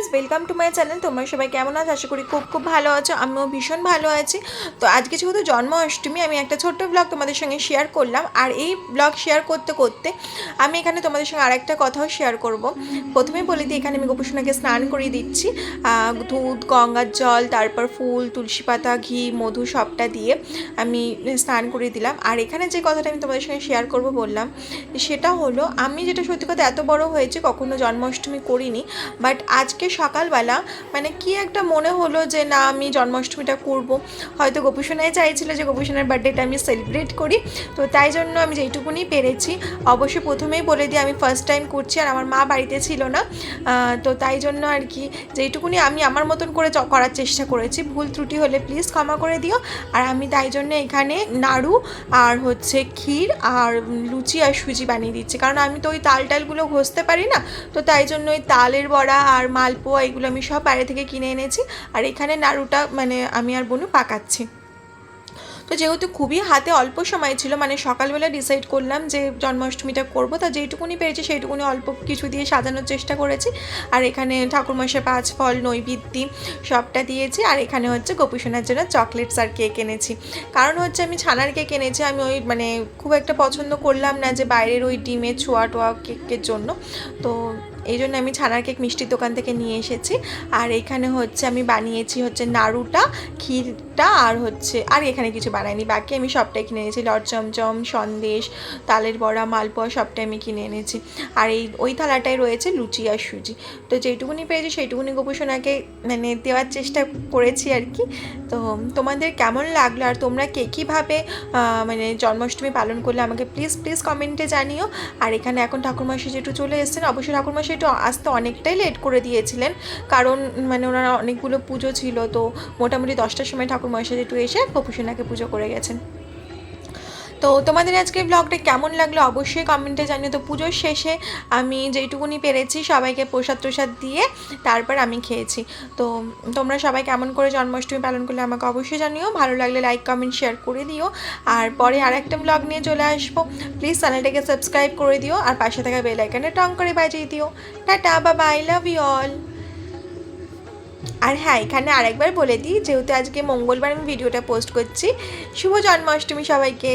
Guys, welcome to my channel. তোমরা সবাই কেমন আছো? আশা করি খুব খুব ভালো আছো। আমিও ভীষণ ভালো আছি। তো আজকে যেহেতু জন্মাষ্টমী, আমি একটা ছোট্ট ব্লগ তোমাদের সঙ্গে শেয়ার করলাম। আর এই ব্লগ শেয়ার করতে করতে আমি এখানে তোমাদের সঙ্গে আরেকটা কথাও শেয়ার করব। প্রথমেই বলে দিই, এখানে আমি গোপুসোনাকে স্নান করিয়ে দিচ্ছি। দুধ, গঙ্গার জল, তারপর ফুল, তুলসী পাতা, ঘি, মধু সবটা দিয়ে আমি স্নান করিয়ে দিলাম। আর এখানে যে কথাটা আমি তোমাদের সঙ্গে শেয়ার করব বললাম, সেটা হলো আমি যেটা সত্যি কথা এত বড় হয়েছে কখনো জন্মাষ্টমী করিনি। বাট আজকে সকালবেলা মানে কি একটা মনে হলো যে না, আমি জন্মাষ্টমীটা করব। হয়তো গোপুসোনাই চাইছিল যে গোপুসোনার বার্থডেটা আমি সেলিব্রেট করি। তো তাই জন্য আমি যেইটুকুনি পেরেছি, অবশ্যই প্রথমেই বলে দিই আমি ফার্স্ট টাইম করছি আর আমার মা বাড়িতে ছিল না। তো তাই জন্য আর কি যেইটুকুনি আমি আমার মতন করে করার চেষ্টা করেছি। ভুল ত্রুটি হলে প্লিজ ক্ষমা করে দিও। আর আমি তাই জন্য এখানে নাড়ু আর হচ্ছে ক্ষীর আর লুচি আর সুজি বানিয়ে দিচ্ছি, কারণ আমি তো ওই তালগুলো ঘষতে পারি না। তো তাই জন্য ওই তালের বড়া আর মালপোয়া এগুলো আমি সব বাইরে থেকে কিনে এনেছি। আর এখানে নাড়ুটা মানে আমি আর বোনু পাকাচ্ছি। তো যেহেতু খুবই হাতে অল্প সময় ছিল, মানে সকালবেলা ডিসাইড করলাম যে জন্মাষ্টমীটা করবো, তা যেইটুকুনি পেরেছি সেইটুকুনি অল্প কিছু দিয়ে সাজানোর চেষ্টা করেছি। আর এখানে ঠাকুরমশাই 5 ফল নৈবেদ্য সবটা দিয়েছি। আর এখানে হচ্ছে গোপুসোনার জন্য চকলেটস আর কেক এনেছি। কারণ হচ্ছে আমি ছানার কেক এনেছি, আমি ওই মানে খুব একটা পছন্দ করলাম না যে বাইরের ওই ডিমের ছোঁয়া টোয়া কেকের জন্য। তো এই জন্য আমি ছানার কেক মিষ্টির দোকান থেকে নিয়ে এসেছি। আর এখানে হচ্ছে আমি বানিয়েছি হচ্ছে নাড়ুটা, ক্ষীরটা আর হচ্ছে আর এখানে কিছু বানাইনি, বাকি আমি সবটাই কিনে এনেছি। লট চমচম, সন্দেশ, তালের বড়া, মালপোয়া সবটাই আমি কিনে এনেছি। আর ওই থালাটায় রয়েছে লুচি আর সুজি। তো যেইটুকুনি পেয়েছি সেইটুকুনি গোপুসোনাকে মানে দেওয়ার চেষ্টা করেছি আর কি। তো তোমাদের কেমন লাগলো আর তোমরা কে কীভাবে মানে জন্মাষ্টমী পালন করলে আমাকে প্লিজ কমেন্টে জানিও। আর এখানে এখন ঠাকুরমশাই যেটু চলে এসেছেন, অবশ্যই ঠাকুরমশাই একটু আসতে অনেকটাই লেট করে দিয়েছিলেন, কারণ মানে ওনারা অনেকগুলো পুজো ছিল। তো মোটামুটি 10টার সময় ঠাকুরমশাই যেটু এসে গোপুসোনাকে পুজো করে গেছেন। তো তোমাদের আজকে ব্লগটা কেমন লাগলো অবশ্যই কমেন্টে জানিও। তো পুজোর শেষে আমি যেইটুকুনি পেরেছি সবাইকে প্রসাদ দিয়ে তারপর আমি খেয়েছি। তো তোমরা সবাই কেমন করে জন্মাষ্টমী পালন করলে আমাকে অবশ্যই জানিও। ভালো লাগলে লাইক কমেন্ট শেয়ার করে দিও। আর পরে আর একটা ব্লগ নিয়ে চলে আসবো। প্লিজ চ্যানেলটাকে সাবস্ক্রাইব করে দিও আর পাশে থাকা বেল আইকনে টং করে বাজিয়ে দিও। Tata, bye, I love you all. আর হ্যাঁ, এখানে আরেকবার বলে দিই, যেহেতু আজকে মঙ্গলবার আমি ভিডিওটা পোস্ট করছি, শুভ জন্মাষ্টমী সবাইকে।